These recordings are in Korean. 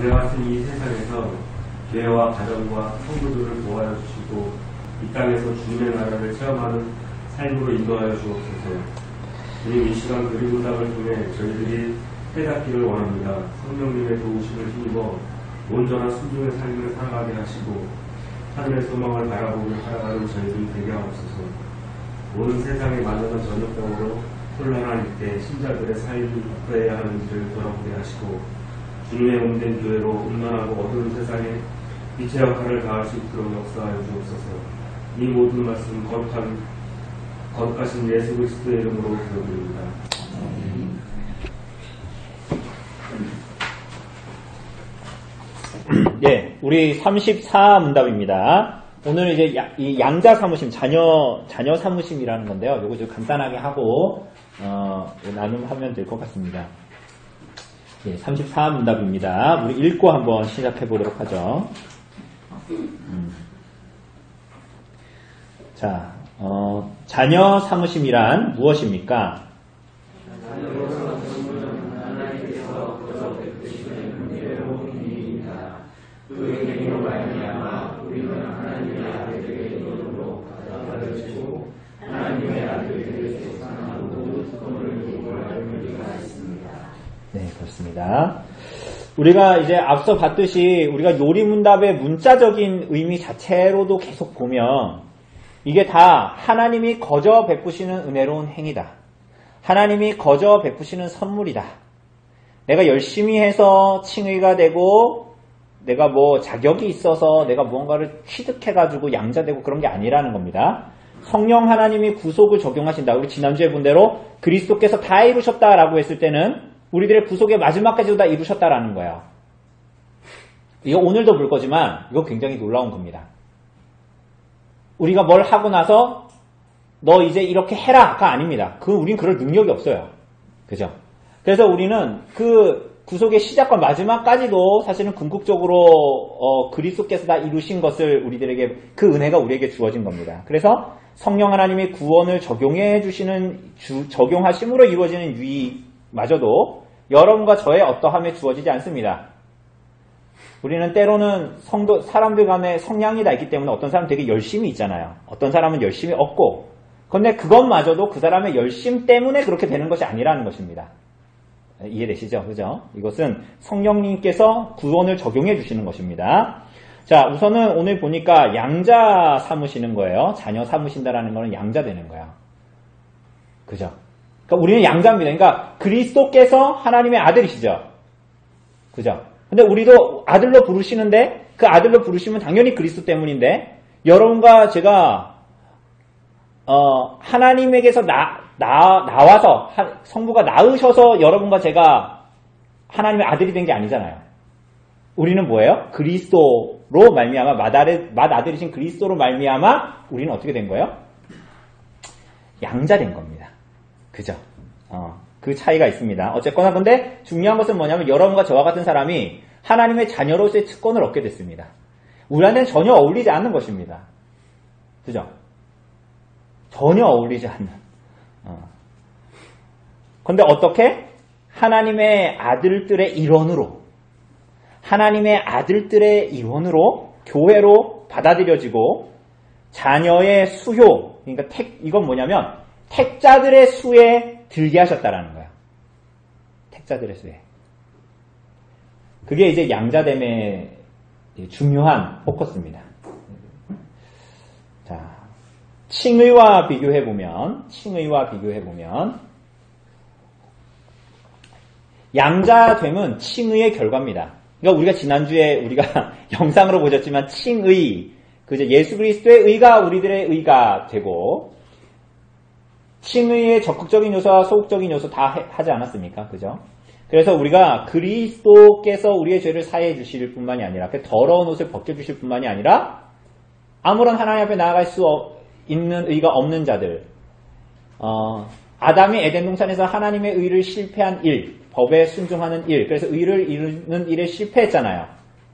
은혜 같은 이 세상에서 교회와 가정과 성도들을 도와여 주시고 이 땅에서 주님의 나라를 체험하는 삶으로 인도하여 주옵소서. 주님 이 시간 그리고 문답을 통해 저희들이 깨닫기를 원합니다. 성령님의 도우심을 힘입어 온전한 순종의 삶을 살아가게 하시고 하늘의 소망을 바라보며 살아가는 저희들 되게 하옵소서. 오는 세상에 만연한 전염병으로 혼란한 이때 신자들의 삶이 어떠해야 하는지를 돌아보게 하시고 주님의 몸된 교회로 음란하고 어두운 세상에 빛의 역할을 다할 수 있도록 역사하여 주옵소서. 이 모든 말씀 거룩하신 예수 그리스도의 이름으로 기도드립니다. 예, 우리 34문답입니다. 오늘은 이제 이 양자 사무심, 자녀 사무심이라는 건데요. 요거 좀 간단하게 하고, 나눔하면 될 것 같습니다. 예, 34문답입니다. 우리 읽고 한번 시작해 보도록 하죠. 자, 자녀 사무심이란 무엇입니까? 네, 그렇습니다. 우리가 이제 앞서 봤듯이 우리가 요리문답의 문자적인 의미 자체로도 계속 보면 이게 다 하나님이 거저 베푸시는 은혜로운 행위다. 하나님이 거저 베푸시는 선물이다. 내가 열심히 해서 칭의가 되고 내가 뭐 자격이 있어서 내가 무언가를 취득해가지고 양자되고 그런 게 아니라는 겁니다. 성령 하나님이 구속을 적용하신다. 우리 지난주에 본 대로 그리스도께서 다 이루셨다라고 했을 때는 우리들의 구속의 마지막까지도 다 이루셨다라는 거예요. 이거 오늘도 볼 거지만 이거 굉장히 놀라운 겁니다. 우리가 뭘 하고 나서 너 이제 이렇게 해라가 아닙니다. 우린 그럴 능력이 없어요. 그죠? 그래서 우리는 그 구속의 시작과 마지막까지도 사실은 궁극적으로 그리스도께서 다 이루신 것을 우리들에게 그 은혜가 우리에게 주어진 겁니다. 그래서 성령 하나님이 구원을 적용해 주시는 적용하심으로 이루어지는 유의마저도 여러분과 저의 어떠함에 주어지지 않습니다. 우리는 때로는 사람들 간에 성향이 다 있기 때문에 어떤 사람은 되게 열심히 있잖아요. 어떤 사람은 열심히 없고. 그런데 그것마저도 그 사람의 열심 때문에 그렇게 되는 것이 아니라는 것입니다. 이해되시죠? 그죠? 이것은 성령님께서 구원을 적용해 주시는 것입니다. 자, 우선은 오늘 보니까 양자 삼으시는 거예요. 자녀 삼으신다라는 거는 양자 되는 거야. 그죠? 그러니까 우리는 양자입니다. 그러니까 그리스도께서 하나님의 아들이시죠. 그죠? 근데 우리도 아들로 부르시는데 그 아들로 부르시면 당연히 그리스도 때문인데 여러분과 제가 하나님에게서 나와서 성부가 낳으셔서 여러분과 제가 하나님의 아들이 된 게 아니잖아요. 우리는 뭐예요? 그리스도로 말미암아 맏아들이신 그리스도로 말미암아 우리는 어떻게 된 거예요? 양자된 겁니다. 그죠? 그 차이가 있습니다. 어쨌거나 근데 중요한 것은 뭐냐면 여러분과 저와 같은 사람이 하나님의 자녀로서의 특권을 얻게 됐습니다. 우리한테는 전혀 어울리지 않는 것입니다. 그죠? 전혀 어울리지 않는. 그런데 어떻게? 하나님의 아들들의 일원으로 교회로 받아들여지고 자녀의 수효, 그러니까 이건 뭐냐면 택자들의 수에 들게 하셨다라는 거야. 택자들의 수에. 그게 이제 양자됨의 중요한 포커스입니다. 자, 칭의와 비교해보면 양자됨은 칭의의 결과입니다. 그러니까 우리가 지난주에 영상으로 보셨지만 칭의, 그죠? 예수 그리스도의 의가 우리들의 의가 되고 칭의의 적극적인 요소와 소극적인 요소 다 하지 않았습니까? 그죠? 그래서 우리가 그리스도께서 우리의 죄를 사해해 주실 뿐만이 아니라 그 더러운 옷을 벗겨 주실 뿐만이 아니라 아무런 하나님 앞에 나아갈 수 있는 의가 없는 자들, 아담이 에덴 동산에서 하나님의 의를 실패한 일, 법에 순종하는 일, 그래서 의를 이루는 일에 실패했잖아요.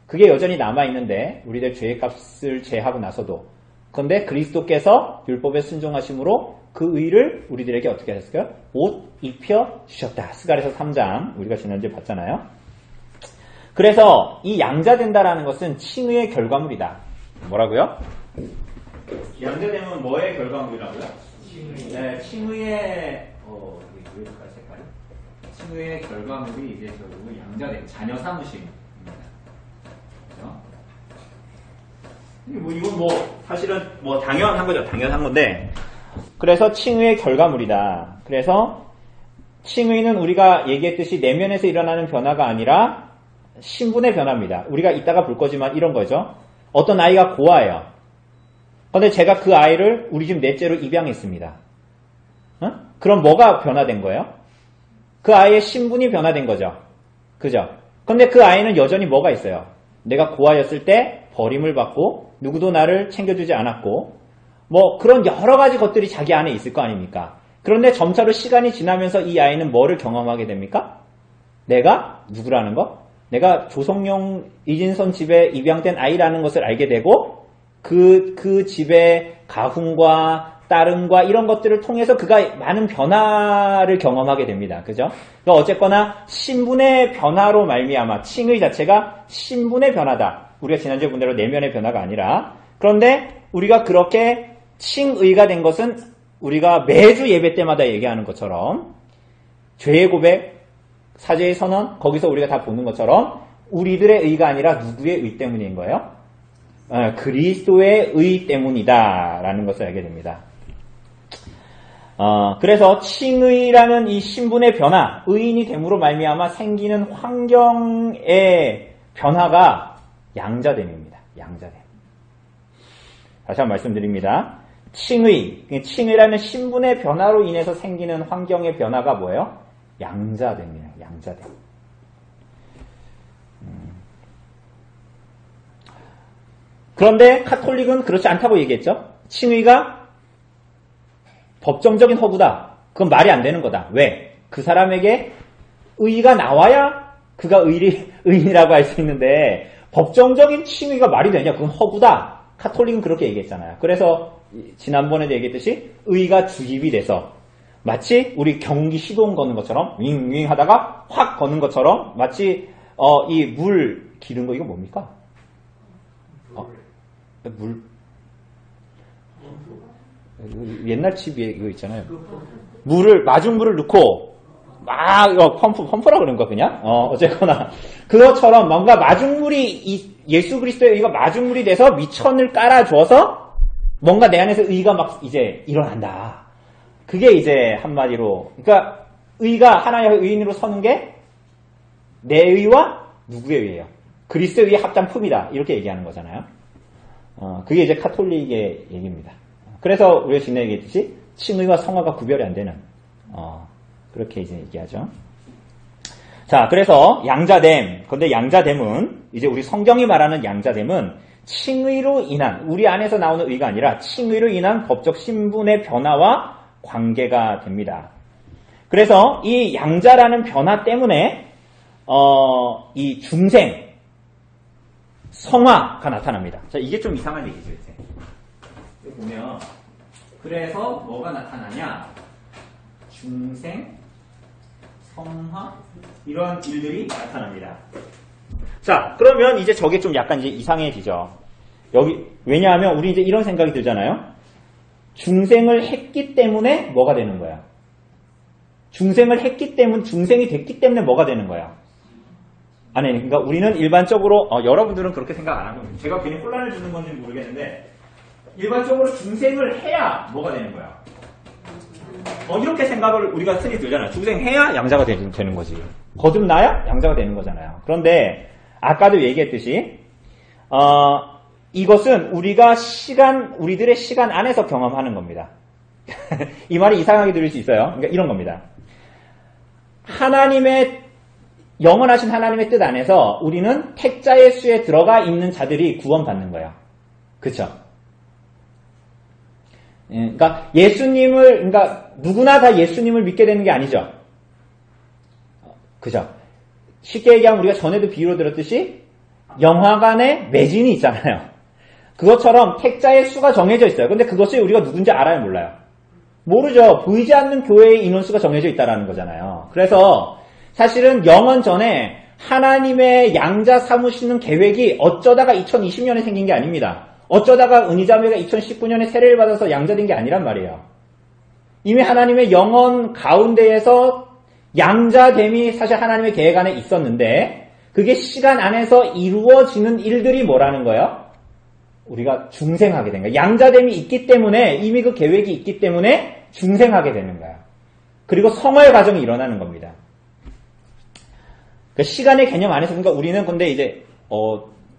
그게 여전히 남아있는데 우리들 죄의 값을 제하고 나서도. 그런데 그리스도께서 율법에 순종하심으로 그 의를 우리들에게 어떻게 하셨어요? 옷 입혀 주셨다. 스가랴서 3장 우리가 지난주에 봤잖아요. 그래서 이 양자된다라는 것은 칭의의 결과물이다. 뭐라고요? 양자되면 뭐의 결과물이라고요? 네, 칭의의 칭의의 결과물이 이제 결국 양자됨, 자녀 사무심입니다. 그렇죠? 이건 뭐 사실은 뭐 당연한 거죠. 당연한 건데. 그래서 칭의의 결과물이다. 그래서 칭의는 우리가 얘기했듯이 내면에서 일어나는 변화가 아니라 신분의 변화입니다. 우리가 이따가 볼 거지만 이런 거죠. 어떤 아이가 고아예요. 그런데 제가 그 아이를 우리 집 넷째로 입양했습니다. 그럼 뭐가 변화된 거예요? 그 아이의 신분이 변화된 거죠. 그죠? 근데 그 아이는 여전히 뭐가 있어요? 내가 고아였을 때 버림을 받고 누구도 나를 챙겨주지 않았고 뭐 그런 여러 가지 것들이 자기 안에 있을 거 아닙니까? 그런데 점차로 시간이 지나면서 이 아이는 뭐를 경험하게 됩니까? 내가 누구라는 거? 내가 조성용 이진선 집에 입양된 아이라는 것을 알게 되고 그 집의 가훈과 따름과 이런 것들을 통해서 그가 많은 변화를 경험하게 됩니다. 그죠? 그러니까 어쨌거나 신분의 변화로 말미암아 칭의 자체가 신분의 변화다. 우리가 지난주에 본 대로 내면의 변화가 아니라 그런데 우리가 그렇게 칭의가 된 것은 우리가 매주 예배 때마다 얘기하는 것처럼 죄의 고백, 사죄의 선언 거기서 우리가 다 보는 것처럼 우리들의 의가 아니라 누구의 의 때문인 거예요? 그리스도의 의 때문이다 라는 것을 알게 됩니다. 그래서 칭의라는 이 신분의 변화, 의인이 됨으로 말미암아 생기는 환경의 변화가 양자됨입니다. 양자됨. 다시 한번 말씀드립니다. 칭의라는 신분의 변화로 인해서 생기는 환경의 변화가 뭐예요? 양자됨이에요. 양자됨. 그런데 카톨릭은 그렇지 않다고 얘기했죠. 칭의가 법정적인 허구다. 그건 말이 안 되는 거다. 왜? 그 사람에게 의의가 나와야 그가 의인이라고 할 수 있는데 법정적인 칭의가 말이 되냐? 그건 허구다. 카톨릭은 그렇게 얘기했잖아요. 그래서 지난번에도 얘기했듯이 의의가 주입이 돼서 마치 우리 경기 시동 거는 것처럼 윙윙 하다가 확 거는 것처럼 마치 이 물 기른 거 이거 뭡니까? 물 옛날 집에 이거 있잖아요. 마중물을 넣고 막 펌프라 그런 거 그냥 어쨌거나 그것처럼 뭔가 마중물이 예수 그리스도의 의가 마중물이 돼서 미천을 깔아줘서 뭔가 내 안에서 의가 막 이제 일어난다. 그게 이제 한마디로 그러니까 의가 하나의 의인으로 서는 게 내 의와 누구의 의예요? 그리스도의 의의 합장품이다. 이렇게 얘기하는 거잖아요. 그게 이제 카톨릭의 얘기입니다. 그래서 우리가 지난해 얘기했듯이 칭의와 성화가 구별이 안 되는 그렇게 이제 얘기하죠. 자, 그래서 양자됨. 근데 양자됨은 이제 우리 성경이 말하는 양자됨은 칭의로 인한 우리 안에서 나오는 의가 아니라 칭의로 인한 법적 신분의 변화와 관계가 됩니다. 그래서 이 양자라는 변화 때문에 이 중생 성화가 나타납니다. 자, 이게 좀 이상한 얘기죠, 이제. 여기 보면, 그래서 뭐가 나타나냐? 중생, 성화, 이런 일들이 나타납니다. 자, 그러면 이제 저게 좀 약간 이제 이상해지죠. 왜냐하면 우리 이제 이런 생각이 들잖아요. 중생을 했기 때문에 뭐가 되는 거야? 중생이 됐기 때문에 뭐가 되는 거야? 아니, 그러니까 우리는 일반적으로 여러분들은 그렇게 생각 안 하고 제가 괜히 혼란을 주는 건지 모르겠는데 일반적으로 중생을 해야 뭐가 되는 거야? 이렇게 생각을 우리가 흔히 들잖아요. 중생해야 양자가 되는 거지. 거듭나야 양자가 되는 거잖아요. 그런데 아까도 얘기했듯이 이것은 우리들의 시간 안에서 경험하는 겁니다. 이 말이 이상하게 들릴 수 있어요. 그러니까 이런 겁니다. 영원하신 하나님의 뜻 안에서 우리는 택자의 수에 들어가 있는 자들이 구원받는 거예요. 그쵸? 그러니까 그러니까 누구나 다 예수님을 믿게 되는 게 아니죠. 그죠? 쉽게 얘기하면 우리가 전에도 비유로 들었듯이 영화관에 매진이 있잖아요. 그것처럼 택자의 수가 정해져 있어요. 근데 그것을 우리가 누군지 알아요, 몰라요? 모르죠. 보이지 않는 교회의 인원수가 정해져 있다는 거잖아요. 그래서 사실은 영원 전에 하나님의 양자 삼으시는 계획이 어쩌다가 2020년에 생긴 게 아닙니다. 어쩌다가 은희자매가 2019년에 세례를 받아서 양자된 게 아니란 말이에요. 이미 하나님의 영혼 가운데에서 양자됨이 사실 하나님의 계획 안에 있었는데 그게 시간 안에서 이루어지는 일들이 뭐라는 거예요? 우리가 중생하게 된 거예요. 양자됨이 있기 때문에 이미 그 계획이 있기 때문에 중생하게 되는 거예요. 그리고 성화의 과정이 일어나는 겁니다. 그 시간의 개념 안에서 그러니까 우리는 근데 이제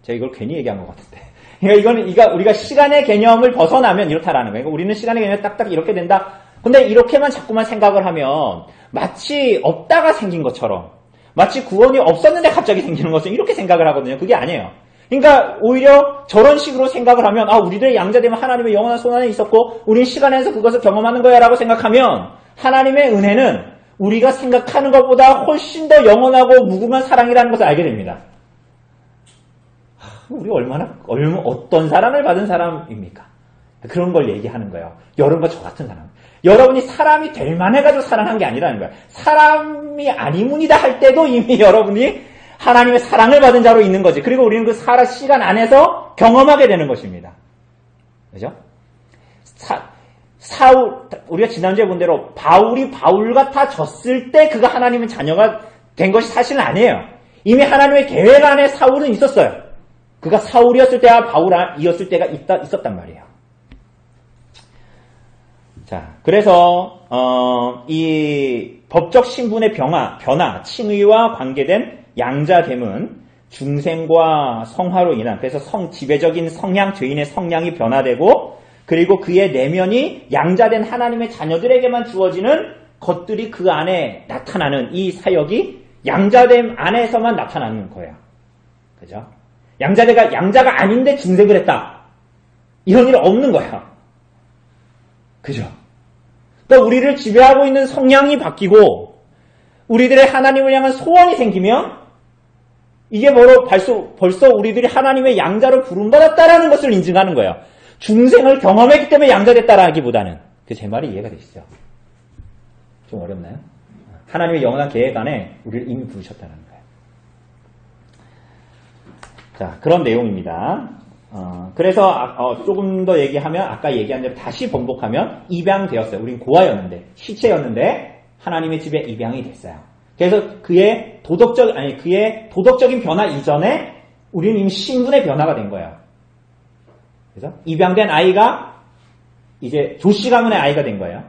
제가 이걸 괜히 얘기한 것 같은데 그러니까 우리가 시간의 개념을 벗어나면 이렇다라는 거예요. 그러니까 우리는 시간의 개념이 딱딱 이렇게 된다. 근데 이렇게만 자꾸만 생각을 하면 마치 없다가 생긴 것처럼 마치 구원이 없었는데 갑자기 생기는 것처럼 이렇게 생각을 하거든요. 그게 아니에요. 그러니까 오히려 저런 식으로 생각을 하면 우리들의 양자되면 하나님의 영원한 손 안에 있었고 우린 시간에서 그것을 경험하는 거야 라고 생각하면 하나님의 은혜는 우리가 생각하는 것보다 훨씬 더 영원하고 무궁한 사랑이라는 것을 알게 됩니다. 우리 어떤 사랑을 받은 사람입니까? 그런 걸 얘기하는 거예요. 여러분과 저 같은 사람. 여러분이 사람이 될 만해가지고 사랑한 게 아니라는 거예요. 사람이 아니문이다 할 때도 이미 여러분이 하나님의 사랑을 받은 자로 있는 거지. 그리고 우리는 그 시간 안에서 경험하게 되는 것입니다. 그죠? 우리가 지난주에 본 대로 바울이 바울 같아졌을 때 그가 하나님의 자녀가 된 것이 사실은 아니에요. 이미 하나님의 계획 안에 사울은 있었어요. 그가 사울이었을 때와 바울이었을 때가 있었단 말이에요. 자, 그래서 이 법적 신분의 변화, 칭의와 관계된 양자됨은 중생과 성화로 인한 그래서 지배적인 성향, 죄인의 성향이 변화되고 그리고 그의 내면이 양자된 하나님의 자녀들에게만 주어지는 것들이 그 안에 나타나는 이 사역이 양자됨 안에서만 나타나는 거예요. 그죠? 양자가 아닌데 중생을 했다. 이런 일 없는 거예요. 그죠? 그러니까 우리를 지배하고 있는 성향이 바뀌고 우리들의 하나님을 향한 소원이 생기면 이게 벌써 우리들이 하나님의 양자로 부름받았다라는 것을 인증하는 거예요. 중생을 경험했기 때문에 양자됐다라기보다는 제 말이 이해가 되시죠? 좀 어렵나요? 하나님의 영원한 계획 안에 우리를 이미 부르셨다는 거예요. 자, 그런 내용입니다. 그래서 조금 더 얘기하면 아까 얘기한 대로 다시 번복하면 입양되었어요. 우린 고아였는데 시체였는데 하나님의 집에 입양이 됐어요. 그래서 그의 도덕적인 변화 이전에 우리는 이미 신분의 변화가 된 거예요. 그래서 입양된 아이가 이제 조씨 가문의 아이가 된 거예요.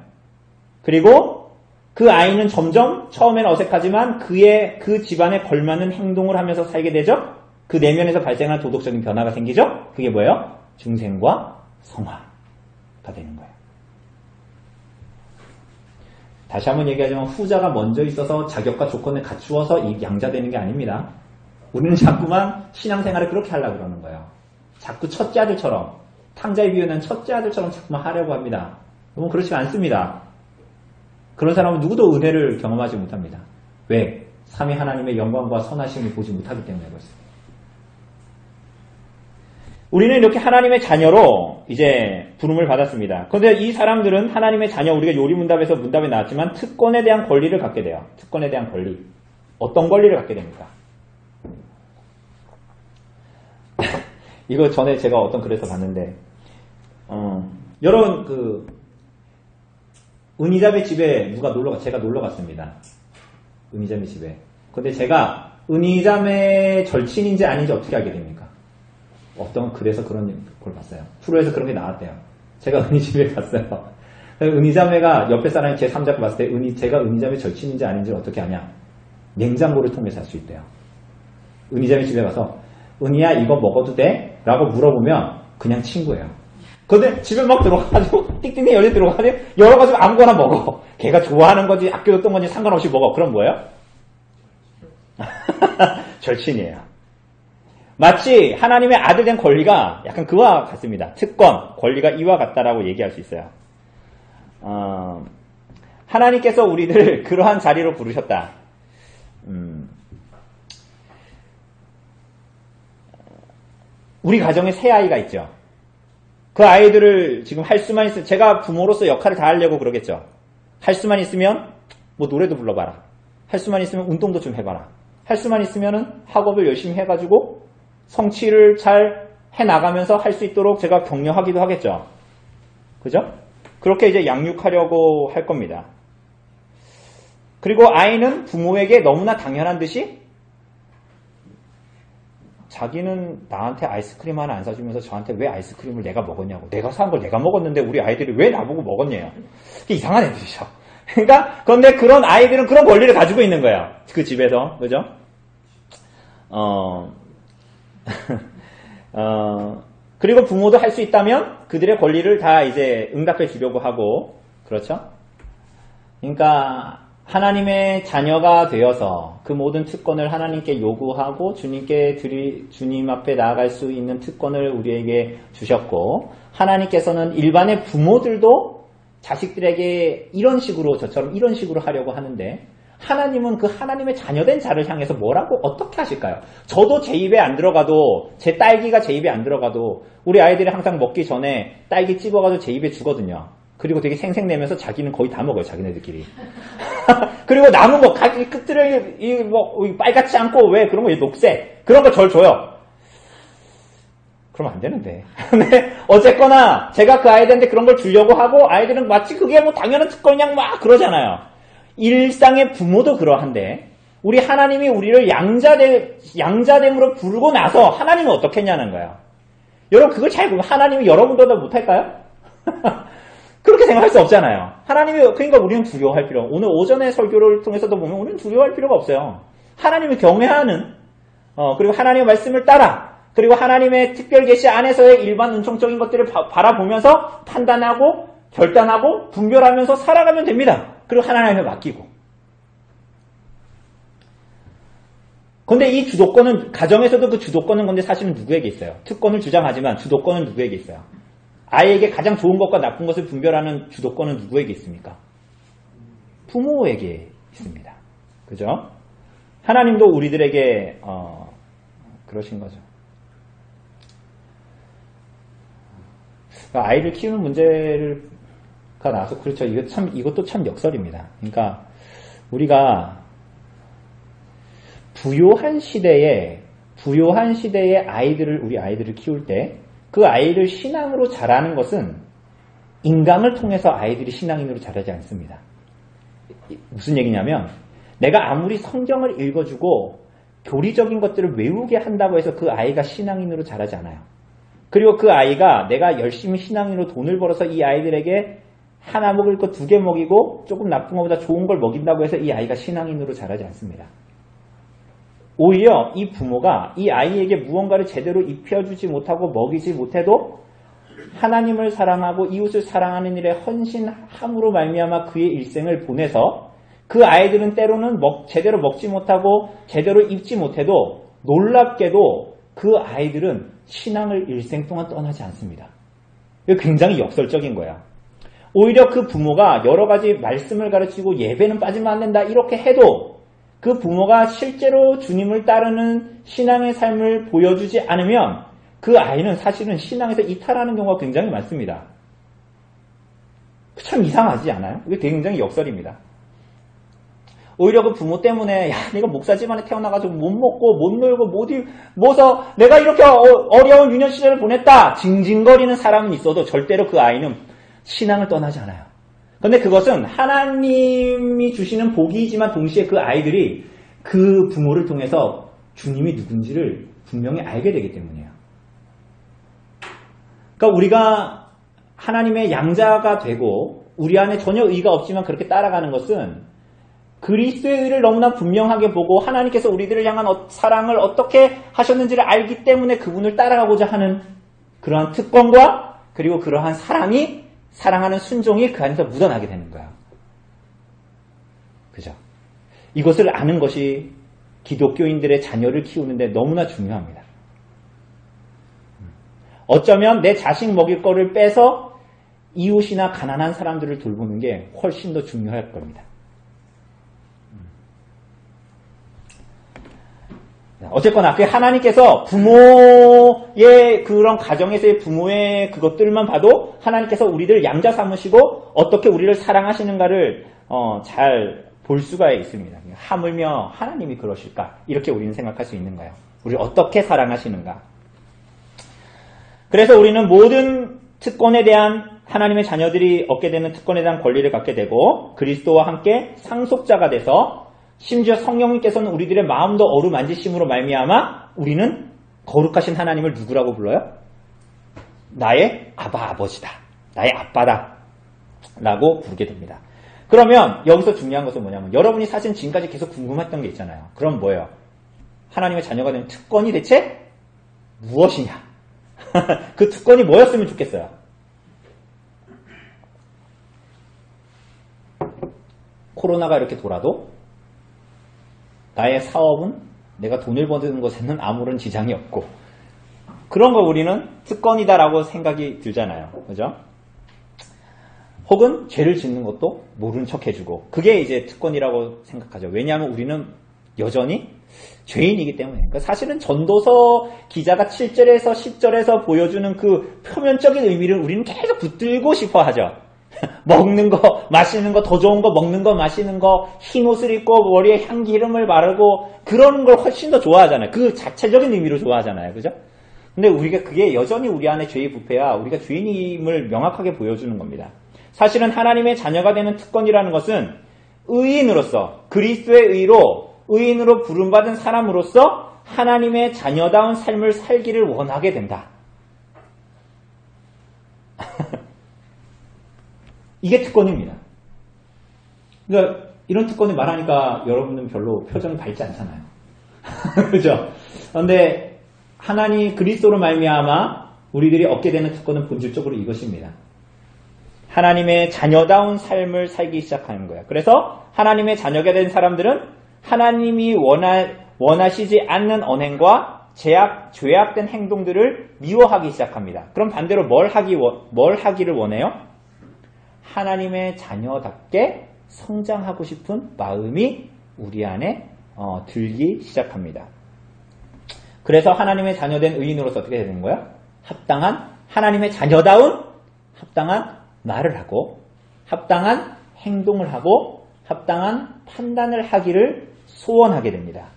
그리고 그 아이는 점점 처음에는 어색하지만 그 집안에 걸맞는 행동을 하면서 살게 되죠. 그 내면에서 발생하는 도덕적인 변화가 생기죠. 그게 뭐예요? 중생과 성화가 되는 거예요. 다시 한번 얘기하지만 후자가 먼저 있어서 자격과 조건을 갖추어서 이 양자되는 게 아닙니다. 우리는 자꾸만 신앙생활을 그렇게 하려고 그러는 거예요. 자꾸 첫째 아들처럼 탕자의 비유는 첫째 아들처럼 자꾸만 하려고 합니다. 너무 그렇지 않습니다. 그런 사람은 누구도 은혜를 경험하지 못합니다. 왜? 삼위 하나님의 영광과 선하심을 보지 못하기 때문에 그렇습니다. 우리는 이렇게 하나님의 자녀로 이제 부름을 받았습니다. 그런데 이 사람들은 하나님의 자녀, 우리가 요리문답에서 문답에 나왔지만 특권에 대한 권리를 갖게 돼요. 특권에 대한 권리. 어떤 권리를 갖게 됩니까? 이거 전에 제가 어떤 글에서 봤는데 여러분 은희자매 집에 제가 놀러 갔습니다. 은희자매 집에. 근데 제가 은희자매 절친인지 아닌지 어떻게 알게 됩니까? 어떤 글에서 그런 걸 봤어요. 프로에서 그런 게 나왔대요. 제가 은희 집에 갔어요. 은희자매가 옆에 사람이 제 3자고 봤을 때 제가 은희자매 절친인지 아닌지 어떻게 아냐? 냉장고를 통해서 알 수 있대요. 은희자매 집에 가서 은희야 이거 먹어도 돼? 라고 물어보면 그냥 친구예요. 근데 집에 막 들어가가지고 띡띡 열려 들어가가지고 열어가지고 아무거나 먹어. 걔가 좋아하는 건지 아껴뒀던 건지 상관없이 먹어. 그럼 뭐예요? 절친이에요. 마치 하나님의 아들 된 권리가 약간 그와 같습니다. 특권, 권리가 이와 같다라고 얘기할 수 있어요. 하나님께서 우리를 그러한 자리로 부르셨다. 우리 가정에 새 아이가 있죠. 그 아이들을 지금 할 수만 있으면 제가 부모로서 역할을 다 하려고 그러겠죠. 할 수만 있으면 뭐 노래도 불러봐라. 할 수만 있으면 운동도 좀 해봐라. 할 수만 있으면은 학업을 열심히 해가지고 성취를 잘 해나가면서 할 수 있도록 제가 격려하기도 하겠죠. 그죠? 그렇게 이제 양육하려고 할 겁니다. 그리고 아이는 부모에게 너무나 당연한 듯이 자기는 나한테 아이스크림 하나 안 사주면서 저한테 왜 아이스크림을 내가 먹었냐고. 내가 산 걸 내가 먹었는데 우리 아이들이 왜 나보고 먹었냐요. 그게 이상한 애들이죠. 그러니까 그런데 그런 아이들은 그런 권리를 가지고 있는 거예요. 그 집에서. 그죠? 그리고 부모도 할 수 있다면 그들의 권리를 다 이제 응답해 주려고 하고, 그렇죠? 그러니까 하나님의 자녀가 되어서 그 모든 특권을 하나님께 요구하고 주님 앞에 나아갈 수 있는 특권을 우리에게 주셨고, 하나님께서는 일반의 부모들도 자식들에게 저처럼 이런 식으로 하려고 하는데, 하나님은 그 하나님의 자녀된 자를 향해서 뭐라고 어떻게 하실까요? 저도 제 입에 안 들어가도, 제 딸기가 제 입에 안 들어가도 우리 아이들이 항상 먹기 전에 딸기 찝어가지고 제 입에 주거든요. 그리고 되게 생색내면서 자기는 거의 다 먹어요, 자기네들끼리. 그리고 남은 거, 끝들을, 빨갛지 않고, 왜, 그런 거, 녹색. 그런 거 절 줘요. 그러면 안 되는데. 근데, 어쨌거나, 제가 그 아이들한테 그런 걸 주려고 하고, 아이들은 마치 그게 뭐 당연한 특권이냐, 막 그러잖아요. 일상의 부모도 그러한데, 우리 하나님이 우리를 양자됨으로 부르고 나서, 하나님은 어떻게 했냐는 거예요. 여러분, 그걸 잘 보면, 하나님이 여러분보다 못할까요? 그렇게 생각할 수 없잖아요. 그러니까 우리는 두려워할 필요가, 오늘 오전의 설교를 통해서도 보면 우리는 두려워할 필요가 없어요. 하나님을 경외하는, 그리고 하나님의 말씀을 따라, 그리고 하나님의 특별 계시 안에서의 일반 은총적인 것들을 바라보면서 판단하고, 결단하고, 분별하면서 살아가면 됩니다. 그리고 하나님에 맡기고. 근데 이 주도권은, 가정에서도 그 주도권은 근데 사실은 누구에게 있어요? 특권을 주장하지만 주도권은 누구에게 있어요? 아이에게 가장 좋은 것과 나쁜 것을 분별하는 주도권은 누구에게 있습니까? 부모에게 있습니다. 그죠? 하나님도 우리들에게 그러신 거죠. 그러니까 아이를 키우는 문제가 나와서, 그렇죠. 이것도 참 역설입니다. 그러니까 우리가 부요한 시대에 우리 아이들을 키울 때 그 아이를 신앙으로 자라는 것은 인강을 통해서 아이들이 신앙인으로 자라지 않습니다. 무슨 얘기냐면, 내가 아무리 성경을 읽어주고 교리적인 것들을 외우게 한다고 해서 그 아이가 신앙인으로 자라지 않아요. 그리고 그 아이가 내가 열심히 신앙인으로 돈을 벌어서 이 아이들에게 하나 먹을 거 2개 먹이고 조금 나쁜 것보다 좋은 걸 먹인다고 해서 이 아이가 신앙인으로 자라지 않습니다. 오히려 이 부모가 이 아이에게 무언가를 제대로 입혀주지 못하고 먹이지 못해도 하나님을 사랑하고 이웃을 사랑하는 일에 헌신함으로 말미암아 그의 일생을 보내서, 그 아이들은 때로는 제대로 먹지 못하고 제대로 입지 못해도 놀랍게도 그 아이들은 신앙을 일생 동안 떠나지 않습니다. 이거 굉장히 역설적인 거야. 오히려 그 부모가 여러 가지 말씀을 가르치고 예배는 빠지면 안 된다 이렇게 해도 그 부모가 실제로 주님을 따르는 신앙의 삶을 보여주지 않으면 그 아이는 사실은 신앙에서 이탈하는 경우가 굉장히 많습니다. 참 이상하지 않아요? 이게 굉장히 역설입니다. 오히려 그 부모 때문에, 야, 내가 목사 집안에 태어나가지고 못 먹고 못 놀고 뭐서 내가 이렇게 어려운 유년 시절을 보냈다 징징거리는 사람은 있어도 절대로 그 아이는 신앙을 떠나지 않아요. 그런데 그것은 하나님이 주시는 복이지만 동시에 그 아이들이 그 부모를 통해서 주님이 누군지를 분명히 알게 되기 때문이에요. 그러니까 우리가 하나님의 양자가 되고 우리 안에 전혀 의가 없지만 그렇게 따라가는 것은 그리스도의 의를 너무나 분명하게 보고 하나님께서 우리들을 향한 사랑을 어떻게 하셨는지를 알기 때문에 그분을 따라가고자 하는 그러한 특권과 그리고 그러한 사랑하는 순종이 그 안에서 묻어나게 되는 거야. 그죠? 이것을 아는 것이 기독교인들의 자녀를 키우는데 너무나 중요합니다. 어쩌면 내 자식 먹일 거를 빼서 이웃이나 가난한 사람들을 돌보는 게 훨씬 더 중요할 겁니다. 어쨌거나 그 하나님께서 부모의 그런 가정에서의 부모의 그것들만 봐도 하나님께서 우리를 양자 삼으시고 어떻게 우리를 사랑하시는가를 잘 볼 수가 있습니다. 하물며 하나님이 그러실까? 이렇게 우리는 생각할 수 있는 거예요. 우리 어떻게 사랑하시는가? 그래서 우리는 모든 특권에 대한 하나님의 자녀들이 얻게 되는 특권에 대한 권리를 갖게 되고 그리스도와 함께 상속자가 돼서 심지어 성령님께서는 우리들의 마음도 어루만지심으로 말미암아 우리는 거룩하신 하나님을 누구라고 불러요? 나의 아버지다. 나의 아빠다. 라고 부르게 됩니다. 그러면 여기서 중요한 것은 뭐냐면 여러분이 사실 지금까지 계속 궁금했던 게 있잖아요. 그럼 뭐예요? 하나님의 자녀가 되는 특권이 대체 무엇이냐? 그 특권이 뭐였으면 좋겠어요? 코로나가 이렇게 돌아도 나의 사업은 내가 돈을 버는 것에는 아무런 지장이 없고 그런 거 우리는 특권이다라고 생각이 들잖아요. 그죠? 혹은 죄를 짓는 것도 모른 척 해주고 그게 이제 특권이라고 생각하죠. 왜냐하면 우리는 여전히 죄인이기 때문에. 그러니까 사실은 전도서 기자가 7절에서 10절에서 보여주는 그 표면적인 의미를 우리는 계속 붙들고 싶어 하죠. 먹는 거, 마시는 거, 더 좋은 거, 먹는 거, 마시는 거, 흰 옷을 입고 머리에 향기름을 바르고 그런 걸 훨씬 더 좋아하잖아요. 그 자체적인 의미로 좋아하잖아요. 그죠? 근데 우리가 그게 여전히 우리 안에 죄의 부패야 우리가 죄인임을 명확하게 보여주는 겁니다. 사실은 하나님의 자녀가 되는 특권이라는 것은 의인으로서 그리스도의 의로 의인으로 부름받은 사람으로서 하나님의 자녀다운 삶을 살기를 원하게 된다. 이게 특권입니다. 그러니까 이런 특권을 말하니까 여러분은 별로 표정이 밝지 않잖아요. 그죠? 그런데 하나님 그리스도로 말미암아 우리들이 얻게 되는 특권은 본질적으로 이것입니다. 하나님의 자녀다운 삶을 살기 시작하는 거예요. 그래서 하나님의 자녀가 된 사람들은 하나님이 원하시지 않는 언행과 죄악된 행동들을 미워하기 시작합니다. 그럼 반대로 뭘 하기를 원해요? 하나님의 자녀답게 성장하고 싶은 마음이 우리 안에 들기 시작합니다. 그래서 하나님의 자녀된 의인으로서 어떻게 되는 거예요? 합당한 하나님의 자녀다운 합당한 말을 하고 합당한 행동을 하고 합당한 판단을 하기를 소원하게 됩니다.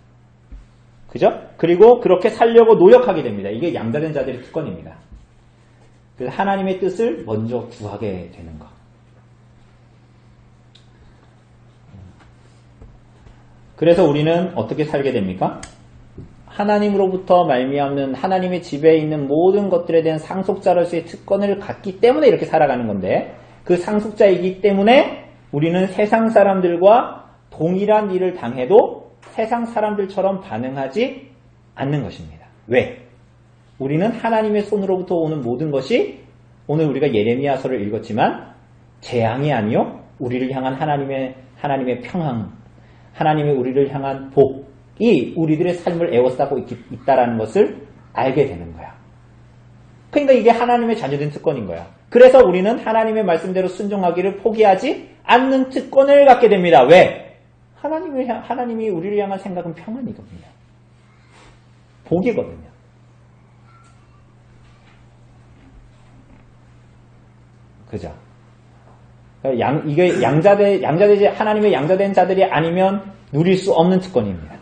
그죠? 그리고 그렇게 살려고 노력하게 됩니다. 이게 양자된 자들의 특권입니다. 그래서 하나님의 뜻을 먼저 구하게 되는 것. 그래서 우리는 어떻게 살게 됩니까? 하나님으로부터 말미암는 하나님의 지배에 있는 모든 것들에 대한 상속자로서의 특권을 갖기 때문에 이렇게 살아가는 건데 그 상속자이기 때문에 우리는 세상 사람들과 동일한 일을 당해도 세상 사람들처럼 반응하지 않는 것입니다. 왜? 우리는 하나님의 손으로부터 오는 모든 것이 오늘 우리가 예레미야서를 읽었지만 재앙이 아니요 우리를 향한 하나님의 평강, 하나님의 우리를 향한 복이 우리들의 삶을 에워싸고 있다라는 것을 알게 되는 거야. 그러니까 이게 하나님의 자녀된 특권인 거야. 그래서 우리는 하나님의 말씀대로 순종하기를 포기하지 않는 특권을 갖게 됩니다. 왜? 하나님이 우리를 향한 생각은 평안이거든요. 복이거든요. 그죠? 이게 양자되지 하나님의 양자된 자들이 아니면 누릴 수 없는 특권입니다.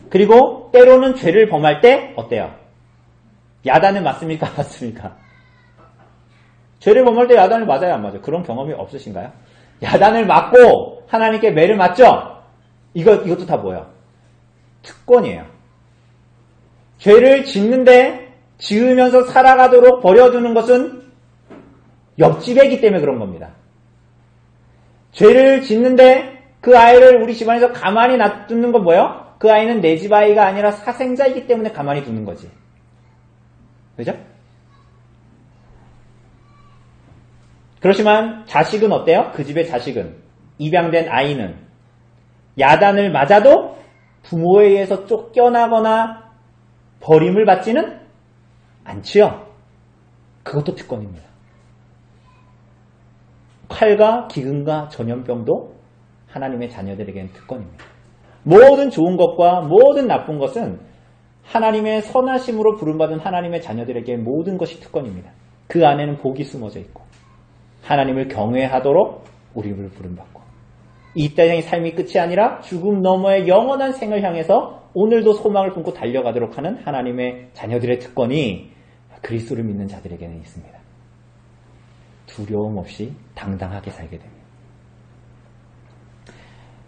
그리고 때로는 죄를 범할 때 어때요? 야단을 맞습니까? 안 맞습니까? 죄를 범할 때 야단을 맞아요? 안 맞아요? 그런 경험이 없으신가요? 야단을 맞고 하나님께 매를 맞죠? 이것도 다 뭐예요? 특권이에요. 죄를 지으면서 살아가도록 버려두는 것은 옆집애기 때문에 그런 겁니다. 죄를 짓는데 그 아이를 우리 집안에서 가만히 놔두는 건 뭐예요? 그 아이는 내 집 아이가 아니라 사생자이기 때문에 가만히 두는 거지. 그죠? 그렇지만 자식은 어때요? 그 집의 자식은 입양된 아이는 야단을 맞아도 부모에 의해서 쫓겨나거나 버림을 받지는 않지요. 그것도 특권입니다. 칼과 기근과 전염병도 하나님의 자녀들에게는 특권입니다. 모든 좋은 것과 모든 나쁜 것은 하나님의 선하심으로 부름받은 하나님의 자녀들에게 모든 것이 특권입니다. 그 안에는 복이 숨어져 있고 하나님을 경외하도록 우리를 부름받고 이 땅의 삶이 끝이 아니라 죽음 너머의 영원한 생을 향해서 오늘도 소망을 품고 달려가도록 하는 하나님의 자녀들의 특권이 그리스도를 믿는 자들에게는 있습니다. 두려움 없이 당당하게 살게 됩니다.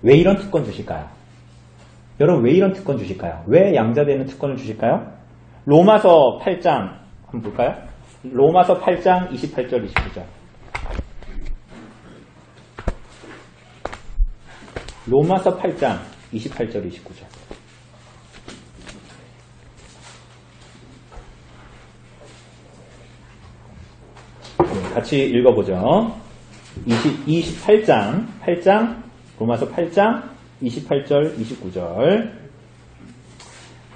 왜 이런 특권 주실까요? 여러분 왜 이런 특권 주실까요? 왜 양자되는 특권을 주실까요? 로마서 8장 한번 볼까요? 로마서 8장 28절 29절 로마서 8장 28절 29절 같이 읽어보죠. 28장 8장 로마서 8장 28절 29절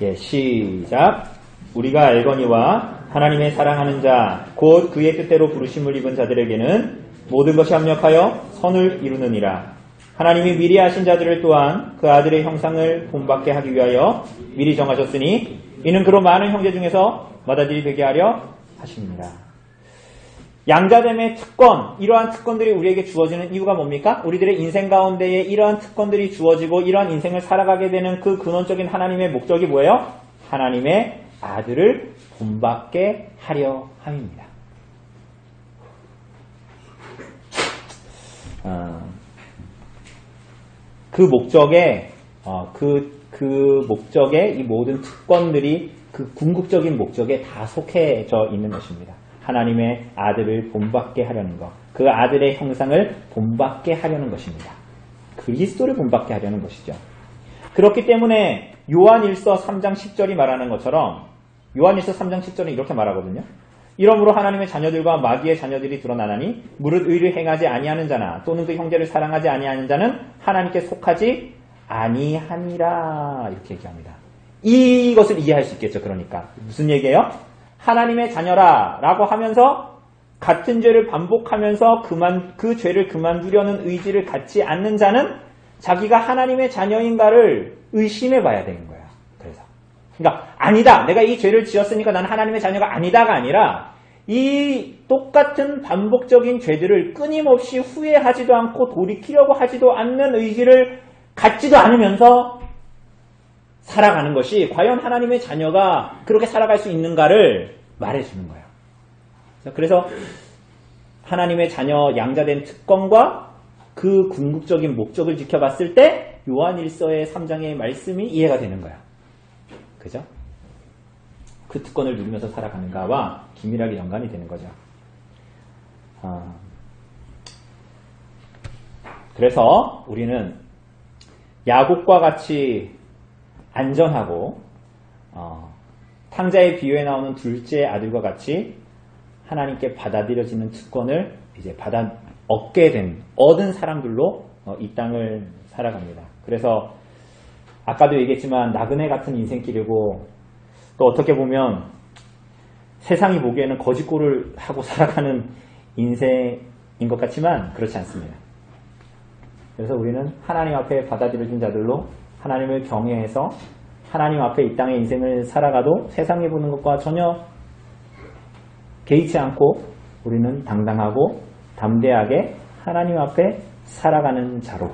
예, 시작. 우리가 알거니와 하나님의 사랑하는 자 곧 그의 뜻대로 부르심을 입은 자들에게는 모든 것이 합력하여 선을 이루느니라. 하나님이 미리 하신 자들을 또한 그 아들의 형상을 본받게 하기 위하여 미리 정하셨으니 이는 그로 많은 형제 중에서 맏아들이 되게 하려 하십니다. 양자됨의 특권, 이러한 특권들이 우리에게 주어지는 이유가 뭡니까? 우리들의 인생 가운데에 이러한 특권들이 주어지고 이러한 인생을 살아가게 되는 그 근원적인 하나님의 목적이 뭐예요? 하나님의 아들을 본받게 하려 함입니다. 그 목적에 이 모든 특권들이 그 궁극적인 목적에 다 속해져 있는 것입니다. 하나님의 아들을 본받게 하려는 것, 그 아들의 형상을 본받게 하려는 것입니다. 그리스도를 본받게 하려는 것이죠. 그렇기 때문에 요한일서 3장 10절이 말하는 것처럼 요한일서 3장 10절은 이렇게 말하거든요. 이러므로 하나님의 자녀들과 마귀의 자녀들이 드러나나니 무릇 의를 행하지 아니하는 자나 또는 그 형제를 사랑하지 아니하는 자는 하나님께 속하지 아니하니라 이렇게 얘기합니다. 이것을 이해할 수 있겠죠. 그러니까 무슨 얘기예요? 하나님의 자녀라 라고 하면서 같은 죄를 반복하면서 그 죄를 그만두려는 의지를 갖지 않는 자는 자기가 하나님의 자녀인가를 의심해 봐야 되는 거예요. 그러니까 아니다. 내가 이 죄를 지었으니까 나는 하나님의 자녀가 아니다가 아니라 이 똑같은 반복적인 죄들을 끊임없이 후회하지도 않고 돌이키려고 하지도 않는 의지를 갖지도 않으면서 살아가는 것이 과연 하나님의 자녀가 그렇게 살아갈 수 있는가를 말해주는 거예요. 그래서 하나님의 자녀 양자된 특권과 그 궁극적인 목적을 지켜봤을 때 요한일서의 3장의 말씀이 이해가 되는 거예요. 그죠? 그 특권을 누리면서 살아가는가와 긴밀하게 연관이 되는 거죠. 그래서 우리는 야곱과 같이 안전하고 탕자의 비유에 나오는 둘째 아들과 같이 하나님께 받아들여지는 특권을 이제 얻은 사람들로 이 땅을 살아갑니다. 그래서 아까도 얘기했지만 나그네 같은 인생길이고 또 어떻게 보면 세상이 보기에는 거짓골을 하고 살아가는 인생인 것 같지만 그렇지 않습니다. 그래서 우리는 하나님 앞에 받아들여진 자들로 하나님을 경외해서 하나님 앞에 이 땅의 인생을 살아가도 세상이 보는 것과 전혀 개의치 않고 우리는 당당하고 담대하게 하나님 앞에 살아가는 자로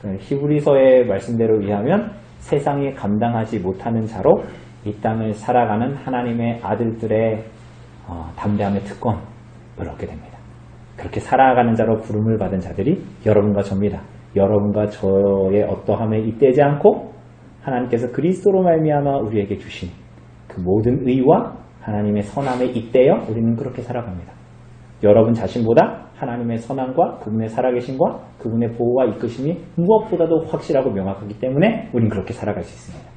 히브리서의 말씀대로 의하면 세상이 감당하지 못하는 자로 이 땅을 살아가는 하나님의 아들들의 담대함의 특권을 얻게 됩니다. 그렇게 살아가는 자로 부름을 받은 자들이 여러분과 저입니다. 여러분과 저의 어떠함에 잇대지 않고 하나님께서 그리스도로 말미암아 우리에게 주신 그 모든 의와 하나님의 선함에 잇대어 우리는 그렇게 살아갑니다. 여러분 자신보다 하나님의 선함과 그분의 살아계심과 그분의 보호와 이끄심이 무엇보다도 확실하고 명확하기 때문에 우리는 그렇게 살아갈 수 있습니다.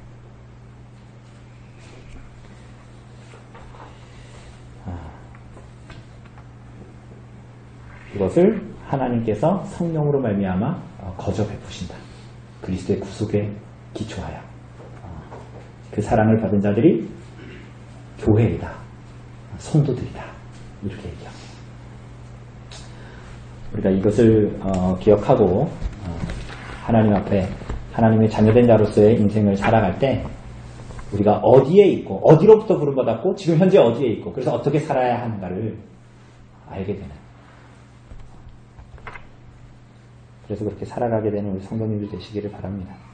이것을 하나님께서 성령으로 말미암아 거저 베푸신다. 그리스도의 구속에 기초하여 그 사랑을 받은 자들이 교회이다. 성도들이다. 이렇게 얘기합니다. 우리가 이것을 기억하고 하나님 앞에 하나님의 자녀된 자로서의 인생을 살아갈 때 우리가 어디에 있고 어디로부터 부름받았고 지금 현재 어디에 있고 그래서 어떻게 살아야 하는가를 알게 되는 그래서 그렇게 살아가게 되는 우리 성도님들 되시기를 바랍니다.